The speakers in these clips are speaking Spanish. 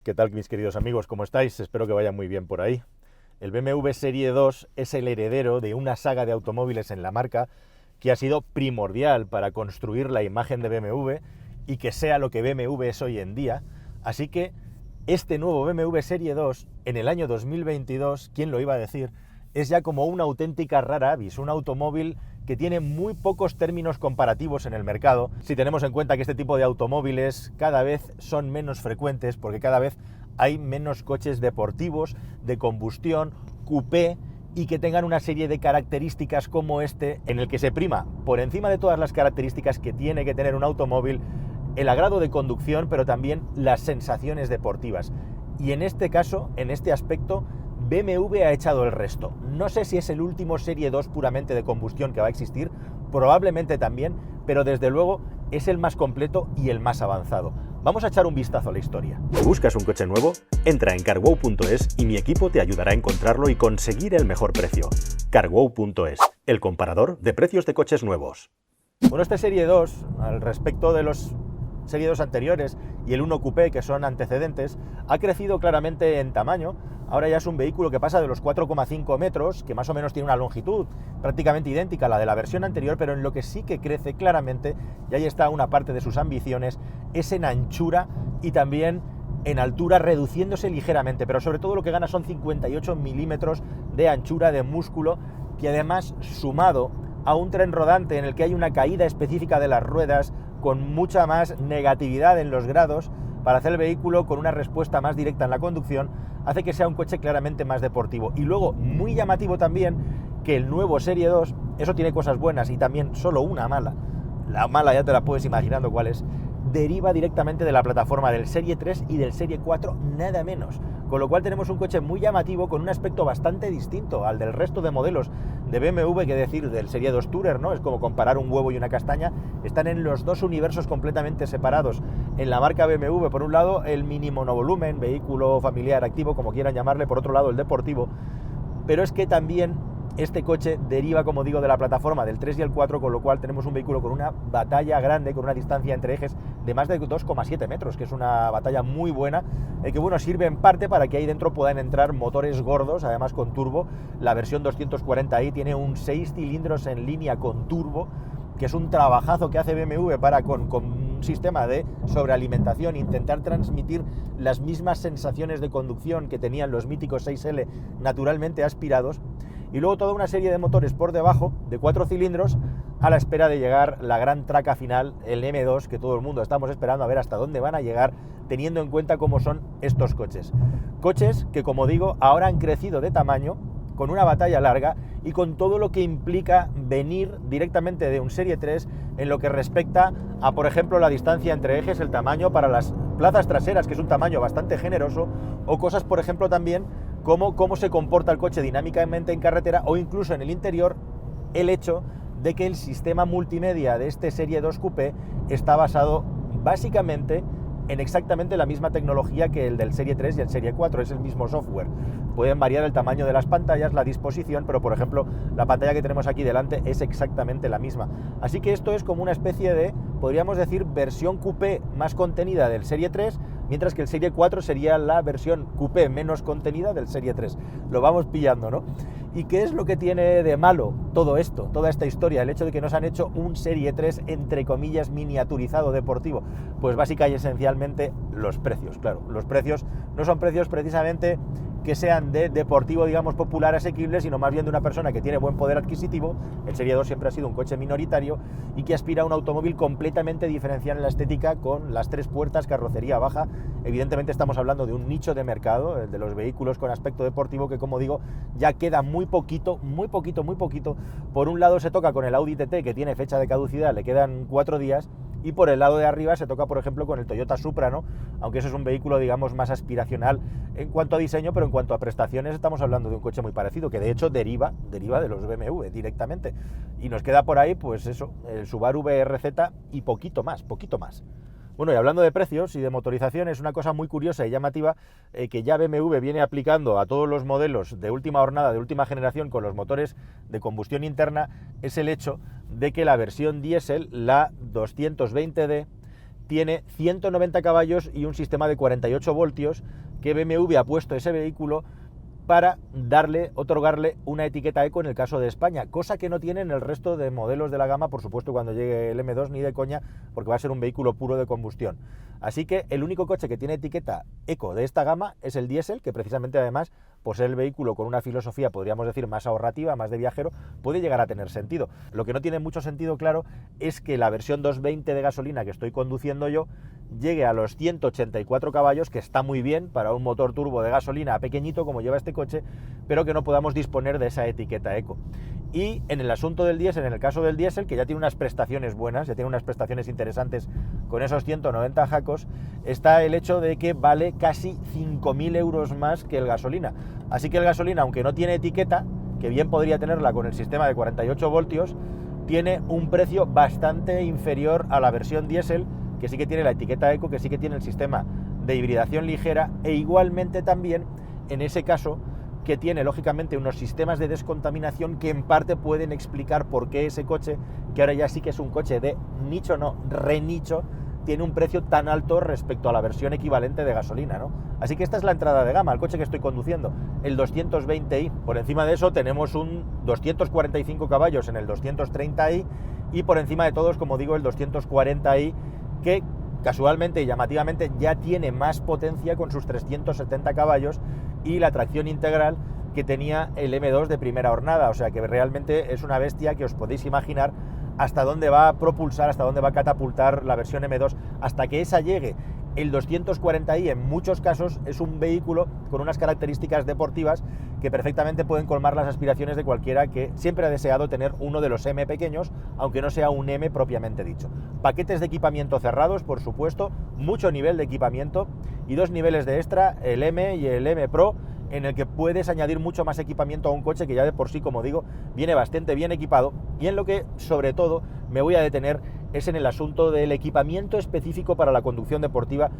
¿Qué tal, mis queridos amigos? ¿Cómo estáis? Espero que vaya muy bien por ahí. El BMW Serie 2 es el heredero de una saga de automóviles en la marca que ha sido primordial para construir la imagen de BMW y que sea lo que BMW es hoy en día. Así que este nuevo BMW Serie 2, en el año 2022, ¿quién lo iba a decir?, es ya como una auténtica rara avis, un automóvil que tiene muy pocos términos comparativos en el mercado, si tenemos en cuenta que este tipo de automóviles cada vez son menos frecuentes, porque cada vez hay menos coches deportivos, de combustión, coupé, y que tengan una serie de características como este, en el que se prima, por encima de todas las características que tiene que tener un automóvil, el agrado de conducción, pero también las sensaciones deportivas. Y en este caso, en este aspecto, BMW ha echado el resto. No sé si es el último Serie 2 puramente de combustión que va a existir, probablemente también, pero desde luego es el más completo y el más avanzado. Vamos a echar un vistazo a la historia. ¿Buscas un coche nuevo? Entra en carwow.es y mi equipo te ayudará a encontrarlo y conseguir el mejor precio. Carwow.es, el comparador de precios de coches nuevos. Bueno, este Serie 2, al respecto de los Serie 2 anteriores y el 1 Coupé, que son antecedentes, ha crecido claramente en tamaño. Ahora ya es un vehículo que pasa de los 4,5 metros, que más o menos tiene una longitud prácticamente idéntica a la de la versión anterior, pero en lo que sí que crece claramente, y ahí está una parte de sus ambiciones, es en anchura y también en altura, reduciéndose ligeramente, pero sobre todo lo que gana son 58 milímetros de anchura de músculo, que además, sumado a un tren rodante en el que hay una caída específica de las ruedas, con mucha más negatividad en los grados, para hacer el vehículo con una respuesta más directa en la conducción, hace que sea un coche claramente más deportivo. Y luego, muy llamativo también, que el nuevo Serie 2, eso tiene cosas buenas y también solo una mala. La mala ya te la puedes imaginando cuál es. Deriva directamente de la plataforma del Serie 3 y del Serie 4, nada menos. Con lo cual tenemos un coche muy llamativo, con un aspecto bastante distinto al del resto de modelos de BMW, que decir del Serie 2 Tourer, ¿no? Es como comparar un huevo y una castaña. Están en los dos universos completamente separados. En la marca BMW, por un lado, el mini monovolumen, vehículo familiar activo, como quieran llamarle, por otro lado, el deportivo. Pero es que también este coche deriva, como digo, de la plataforma del 3 y el 4, con lo cual tenemos un vehículo con una batalla grande, con una distancia entre ejes de más de 2,7 metros, que es una batalla muy buena, que bueno, sirve en parte para que ahí dentro puedan entrar motores gordos, además con turbo. La versión 240i tiene un 6 cilindros en línea con turbo, que es un trabajazo que hace BMW para con un sistema de sobrealimentación intentar transmitir las mismas sensaciones de conducción que tenían los míticos 6L naturalmente aspirados. Y luego toda una serie de motores por debajo, de 4 cilindros, a la espera de llegar la gran traca final, el M2, que todo el mundo estamos esperando a ver hasta dónde van a llegar, teniendo en cuenta cómo son estos coches. Coches que, como digo, ahora han crecido de tamaño, con una batalla larga y con todo lo que implica venir directamente de un Serie 3 en lo que respecta a, por ejemplo, la distancia entre ejes, el tamaño para las plazas traseras, que es un tamaño bastante generoso, o cosas, por ejemplo, también como cómo se comporta el coche dinámicamente en carretera, o incluso en el interior, el hecho de que el sistema multimedia de este Serie 2 Coupé está basado básicamente en exactamente la misma tecnología que el del Serie 3 y el Serie 4, es el mismo software. Pueden variar el tamaño de las pantallas, la disposición, pero por ejemplo la pantalla que tenemos aquí delante es exactamente la misma. Así que esto es como una especie de, podríamos decir, versión coupé más contenida del Serie 3, mientras que el Serie 4 sería la versión coupé menos contenida del Serie 3. Lo vamos pillando, ¿no? ¿Y qué es lo que tiene de malo todo esto, toda esta historia? El hecho de que nos han hecho un Serie 3, entre comillas, miniaturizado deportivo. Pues básica y esencialmente los precios, claro. Los precios no son precios precisamente que sean de deportivo, digamos, popular, asequible, sino más bien de una persona que tiene buen poder adquisitivo. El Serie 2 siempre ha sido un coche minoritario y que aspira a un automóvil completamente diferencial en la estética, con las 3 puertas, carrocería baja. Evidentemente estamos hablando de un nicho de mercado, el de los vehículos con aspecto deportivo, que, como digo, ya queda muy poquito. Por un lado se toca con el Audi TT, que tiene fecha de caducidad, le quedan 4 días, y por el lado de arriba se toca, por ejemplo, con el Toyota Supra, ¿no? Aunque eso es un vehículo, digamos, más aspiracional en cuanto a diseño, pero en cuanto a prestaciones estamos hablando de un coche muy parecido, que de hecho deriva de los BMW directamente. Y nos queda por ahí, pues eso, el Subaru BRZ y poquito más. Bueno, y hablando de precios y de motorización, es una cosa muy curiosa y llamativa que ya BMW viene aplicando a todos los modelos de última hornada, de última generación, con los motores de combustión interna, es el hecho de que la versión diésel, la 220D, tiene 190 caballos y un sistema de 48 voltios que BMW ha puesto a ese vehículo para otorgarle una etiqueta eco en el caso de España, cosa que no tienen el resto de modelos de la gama, por supuesto, cuando llegue el M2 ni de coña, porque va a ser un vehículo puro de combustión. Así que el único coche que tiene etiqueta eco de esta gama es el diésel, que precisamente además, por ser el vehículo con una filosofía, podríamos decir, más ahorrativa, más de viajero, puede llegar a tener sentido. Lo que no tiene mucho sentido, claro, es que la versión 220 de gasolina que estoy conduciendo yo llegue a los 184 caballos, que está muy bien para un motor turbo de gasolina pequeñito como lleva este coche, pero que no podamos disponer de esa etiqueta eco. Y en el asunto del diésel, en el caso del diésel, que ya tiene unas prestaciones buenas, ya tiene unas prestaciones interesantes con esos 190 jacos, está el hecho de que vale casi 5.000 euros más que el gasolina. Así que el gasolina, aunque no tiene etiqueta, que bien podría tenerla con el sistema de 48 voltios, tiene un precio bastante inferior a la versión diésel, que sí que tiene la etiqueta eco, que sí que tiene el sistema de hibridación ligera, e igualmente también, en ese caso, que tiene lógicamente unos sistemas de descontaminación que en parte pueden explicar por qué ese coche, que ahora ya sí que es un coche de nicho, no, renicho, tiene un precio tan alto respecto a la versión equivalente de gasolina, ¿no? Así que esta es la entrada de gama, el coche que estoy conduciendo, el 220i. Por encima de eso tenemos un 245 caballos en el 230i y por encima de todos, como digo, el 240i, que casualmente y llamativamente ya tiene más potencia con sus 370 caballos y la tracción integral que tenía el M2 de primera hornada, o sea que realmente es una bestia que os podéis imaginar hasta dónde va a propulsar, hasta dónde va a catapultar la versión M2, hasta que esa llegue. El 240i en muchos casos es un vehículo con unas características deportivas que perfectamente pueden colmar las aspiraciones de cualquiera que siempre ha deseado tener uno de los M pequeños, aunque no sea un M propiamente dicho. Paquetes de equipamiento cerrados, por supuesto, mucho nivel de equipamiento y dos niveles de extra, el M y el M Pro, en el que puedes añadir mucho más equipamiento a un coche que ya de por sí, como digo, viene bastante bien equipado, y en lo que sobre todo me voy a detener es en el asunto del equipamiento específico para la conducción deportiva,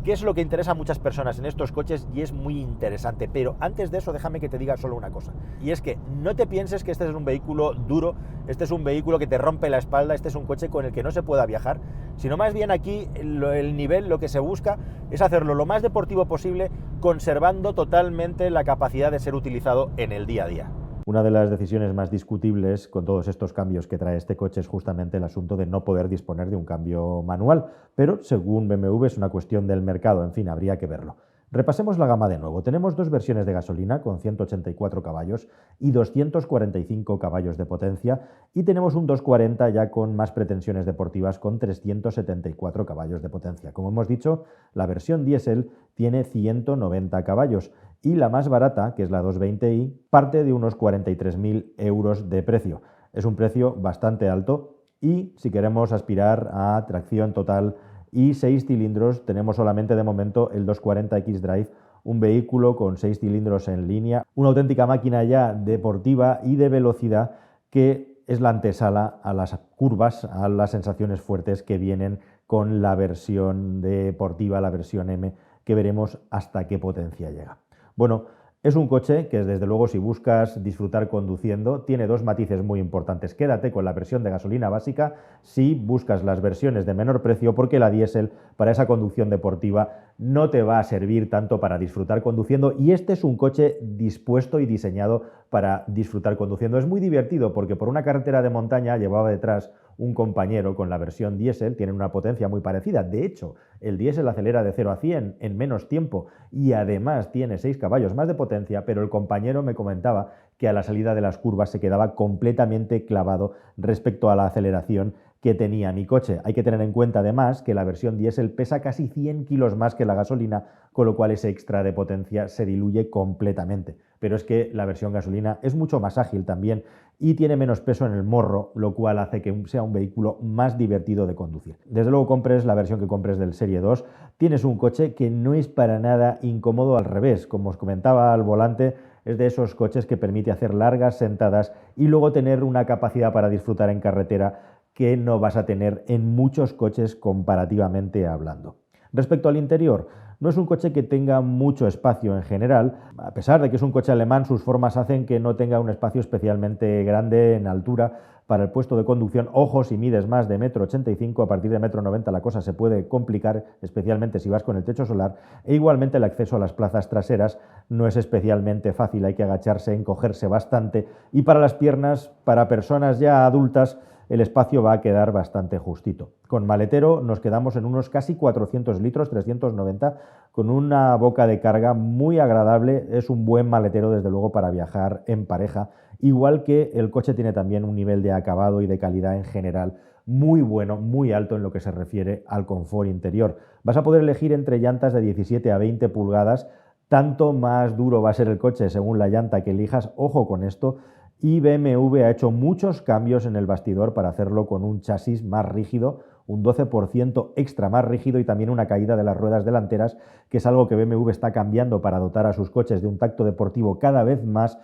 que es lo que interesa a muchas personas en estos coches y es muy interesante. Pero antes de eso, déjame que te diga solo una cosa, y es que no te pienses que este es un vehículo duro, este es un vehículo que te rompe la espalda, este es un coche con el que no se pueda viajar, sino más bien aquí el nivel, lo que se busca es hacerlo lo más deportivo posible, conservando totalmente la capacidad de ser utilizado en el día a día. Una de las decisiones más discutibles con todos estos cambios que trae este coche es justamente el asunto de no poder disponer de un cambio manual, pero según BMW es una cuestión del mercado, en fin, habría que verlo. Repasemos la gama de nuevo. Tenemos dos versiones de gasolina con 184 caballos y 245 caballos de potencia, y tenemos un 240 ya con más pretensiones deportivas con 374 caballos de potencia. Como hemos dicho, la versión diésel tiene 190 caballos y la más barata, que es la 220i, parte de unos 43.000 euros de precio. Es un precio bastante alto y si queremos aspirar a tracción total y 6 cilindros, tenemos solamente de momento el 240 xDrive, un vehículo con 6 cilindros en línea, una auténtica máquina ya deportiva y de velocidad que es la antesala a las curvas, a las sensaciones fuertes que vienen con la versión deportiva, la versión M, que veremos hasta qué potencia llega. Bueno, es un coche que desde luego si buscas disfrutar conduciendo tiene dos matices muy importantes. Quédate con la versión de gasolina básica si buscas las versiones de menor precio, porque la diésel para esa conducción deportiva no te va a servir tanto para disfrutar conduciendo, y este es un coche dispuesto y diseñado para disfrutar conduciendo. Es muy divertido porque por una carretera de montaña llevaba detrás un compañero con la versión diésel, tienen una potencia muy parecida. De hecho, el diésel acelera de 0 a 100 en menos tiempo y además tiene 6 caballos más de potencia, pero el compañero me comentaba que a la salida de las curvas se quedaba completamente clavado respecto a la aceleración que tenía mi coche. Hay que tener en cuenta además que la versión diésel pesa casi 100 kilos más que la gasolina, con lo cual ese extra de potencia se diluye completamente. Pero es que la versión gasolina es mucho más ágil también y tiene menos peso en el morro, lo cual hace que sea un vehículo más divertido de conducir. Desde luego, compres la versión que compres del Serie 2, tienes un coche que no es para nada incómodo, al revés. Como os comentaba al volante, es de esos coches que permite hacer largas sentadas y luego tener una capacidad para disfrutar en carretera que no vas a tener en muchos coches comparativamente hablando. Respecto al interior, no es un coche que tenga mucho espacio en general. A pesar de que es un coche alemán, sus formas hacen que no tenga un espacio especialmente grande en altura para el puesto de conducción. Ojo, si mides más de 1,85 m, a partir de 1,90 m la cosa se puede complicar, especialmente si vas con el techo solar, e igualmente el acceso a las plazas traseras no es especialmente fácil, hay que agacharse, encogerse bastante, y para las piernas, para personas ya adultas, el espacio va a quedar bastante justito. Con maletero nos quedamos en unos casi 400 litros, 390, con una boca de carga muy agradable. Es un buen maletero, desde luego, para viajar en pareja, igual que el coche tiene también un nivel de acabado y de calidad en general muy bueno, muy alto en lo que se refiere al confort interior. Vas a poder elegir entre llantas de 17 a 20 pulgadas, tanto más duro va a ser el coche según la llanta que elijas, ojo con esto. Y BMW ha hecho muchos cambios en el bastidor para hacerlo con un chasis más rígido, un 12% extra más rígido, y también una caída de las ruedas delanteras, que es algo que BMW está cambiando para dotar a sus coches de un tacto deportivo cada vez más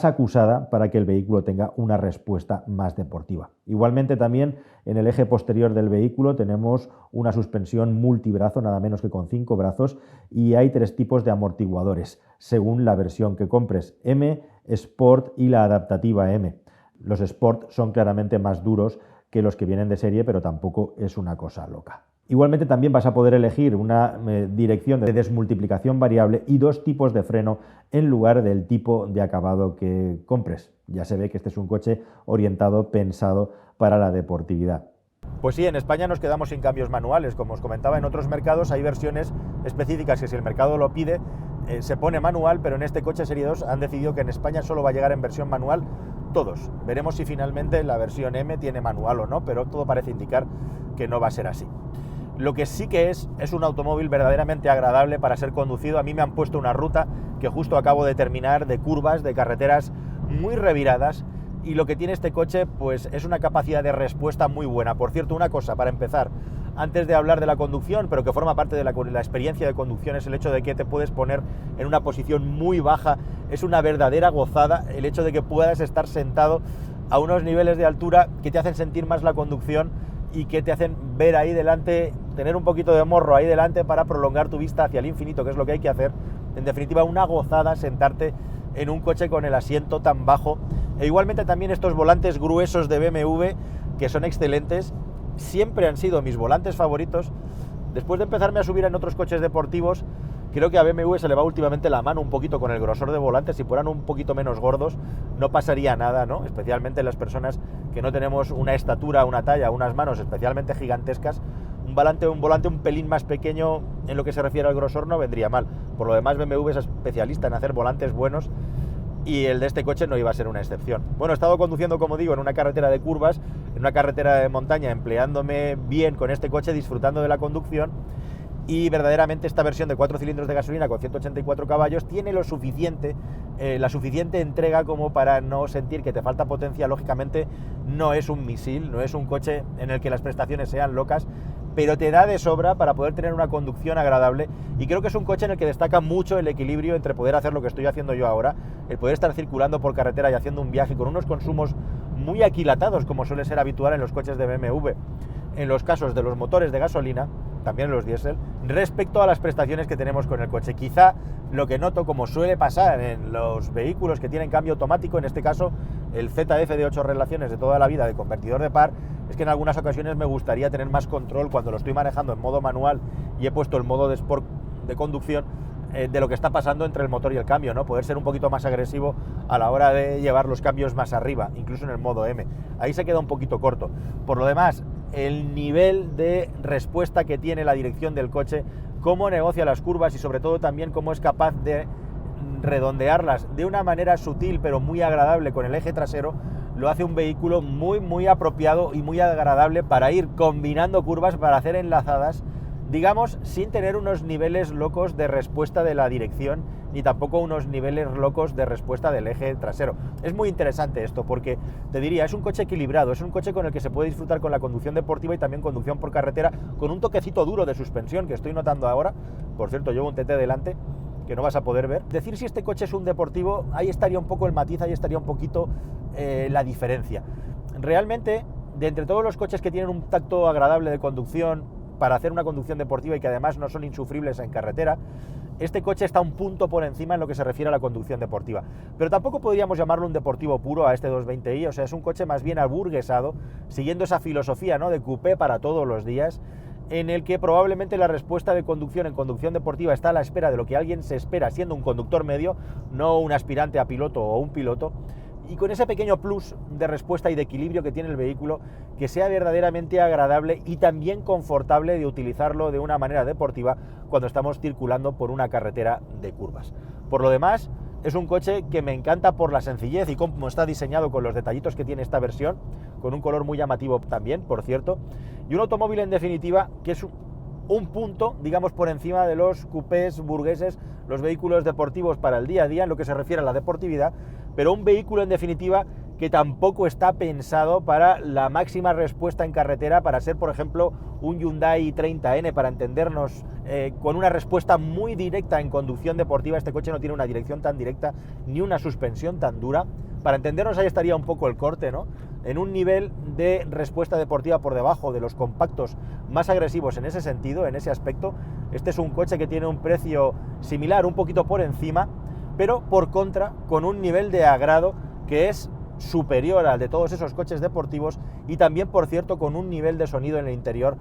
acusada, para que el vehículo tenga una respuesta más deportiva. Igualmente también en el eje posterior del vehículo tenemos una suspensión multibrazo, nada menos que con 5 brazos, y hay 3 tipos de amortiguadores, según la versión que compres: M, Sport y la adaptativa M. Los Sport son claramente más duros que los que vienen de serie, pero tampoco es una cosa loca. Igualmente también vas a poder elegir una dirección de desmultiplicación variable y 2 tipos de freno en lugar del tipo de acabado que compres. Ya se ve que este es un coche orientado, pensado para la deportividad. Pues sí, en España nos quedamos sin cambios manuales. Como os comentaba, en otros mercados hay versiones específicas que, si el mercado lo pide, se pone manual, pero en este coche Serie 2 han decidido que en España solo va a llegar en versión manual todos. Veremos si finalmente la versión M tiene manual o no, pero todo parece indicar que no va a ser así. Lo que sí que es un automóvil verdaderamente agradable para ser conducido. A mí me han puesto una ruta que justo acabo de terminar, de curvas, de carreteras muy reviradas, y lo que tiene este coche pues es una capacidad de respuesta muy buena. Por cierto, una cosa para empezar, antes de hablar de la conducción, pero que forma parte de la experiencia de conducción, es el hecho de que te puedes poner en una posición muy baja. Es una verdadera gozada el hecho de que puedas estar sentado a unos niveles de altura que te hacen sentir más la conducción y que te hacen ver ahí delante, tener un poquito de morro ahí delante para prolongar tu vista hacia el infinito, que es lo que hay que hacer. En definitiva, una gozada sentarte en un coche con el asiento tan bajo. E igualmente también estos volantes gruesos de BMW, que son excelentes, siempre han sido mis volantes favoritos. Después de empezarme a subir en otros coches deportivos, creo que a BMW se le va últimamente la mano un poquito con el grosor de volantes. Si fueran un poquito menos gordos, no pasaría nada, ¿no? Especialmente las personas que no tenemos una estatura, una talla, unas manos especialmente gigantescas. Un volante un pelín más pequeño en lo que se refiere al grosor no vendría mal. Por lo demás, BMW es especialista en hacer volantes buenos, y el de este coche no iba a ser una excepción. Bueno, he estado conduciendo, como digo, en una carretera de curvas, en una carretera de montaña, empleándome bien con este coche, disfrutando de la conducción, y verdaderamente esta versión de 4 cilindros de gasolina con 184 caballos tiene lo suficiente, la suficiente entrega como para no sentir que te falta potencia. Lógicamente no es un misil, no es un coche en el que las prestaciones sean locas, pero te da de sobra para poder tener una conducción agradable, y creo que es un coche en el que destaca mucho el equilibrio entre poder hacer lo que estoy haciendo yo ahora, el poder estar circulando por carretera y haciendo un viaje con unos consumos muy aquilatados, como suele ser habitual en los coches de BMW, en los casos de los motores de gasolina, también en los diésel, respecto a las prestaciones que tenemos con el coche. Quizá lo que noto, como suele pasar en los vehículos que tienen cambio automático, en este caso el ZF de 8 relaciones de toda la vida de convertidor de par, es que en algunas ocasiones me gustaría tener más control cuando lo estoy manejando en modo manual y he puesto el modo de Sport de conducción, de lo que está pasando entre el motor y el cambio, ¿no? Poder ser un poquito más agresivo a la hora de llevar los cambios más arriba, incluso en el modo M. Ahí se queda un poquito corto. Por lo demás, el nivel de respuesta que tiene la dirección del coche, cómo negocia las curvas y sobre todo también cómo es capaz de redondearlas de una manera sutil pero muy agradable con el eje trasero, lo hace un vehículo muy apropiado y muy agradable para ir combinando curvas, para hacer enlazadas, digamos, sin tener unos niveles locos de respuesta de la dirección, ni tampoco unos niveles locos de respuesta del eje trasero. Es muy interesante esto, porque te diría, es un coche equilibrado, es un coche con el que se puede disfrutar con la conducción deportiva y también conducción por carretera, con un toquecito duro de suspensión que estoy notando ahora. Por cierto, llevo un TT delante que no vas a poder ver. Decir si este coche es un deportivo, ahí estaría un poco el matiz, ahí estaría un poquito la diferencia. Realmente, de entre todos los coches que tienen un tacto agradable de conducción, para hacer una conducción deportiva y que además no son insufribles en carretera, este coche está un punto por encima en lo que se refiere a la conducción deportiva. Pero tampoco podríamos llamarlo un deportivo puro a este 220i, o sea, es un coche más bien aburguesado, siguiendo esa filosofía, ¿no?, de coupé para todos los días, en el que probablemente la respuesta de conducción en conducción deportiva está a la espera de lo que alguien se espera siendo un conductor medio, no un aspirante a piloto o un piloto, y con ese pequeño plus de respuesta y de equilibrio que tiene el vehículo, que sea verdaderamente agradable y también confortable de utilizarlo de una manera deportiva cuando estamos circulando por una carretera de curvas. Por lo demás, es un coche que me encanta por la sencillez y cómo está diseñado, con los detallitos que tiene esta versión, con un color muy llamativo también, por cierto, y un automóvil en definitiva que es un punto, digamos, por encima de los coupés burgueses, los vehículos deportivos para el día a día en lo que se refiere a la deportividad, pero un vehículo en definitiva que tampoco está pensado para la máxima respuesta en carretera, para ser, por ejemplo, un Hyundai 30N, para entendernos, con una respuesta muy directa en conducción deportiva. Este coche no tiene una dirección tan directa ni una suspensión tan dura. Para entendernos, ahí estaría un poco el corte, ¿no? En un nivel de respuesta deportiva por debajo de los compactos más agresivos en ese sentido, en ese aspecto. Este es un coche que tiene un precio similar, un poquito por encima, pero por contra, con un nivel de agrado que es superior al de todos esos coches deportivos, y también, por cierto, con un nivel de sonido en el interior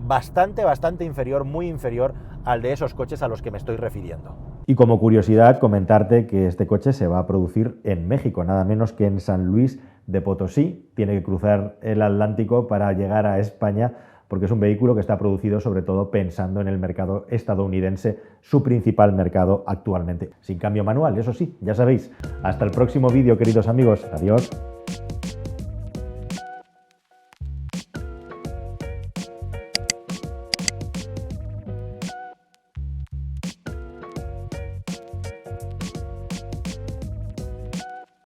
bastante inferior, muy inferior al de esos coches a los que me estoy refiriendo. Y como curiosidad, comentarte que este coche se va a producir en México, nada menos que en San Luis de Potosí. Tiene que cruzar el Atlántico para llegar a España, porque es un vehículo que está producido sobre todo pensando en el mercado estadounidense, su principal mercado actualmente. Sin cambio manual, eso sí, ya sabéis. Hasta el próximo vídeo, queridos amigos. Adiós.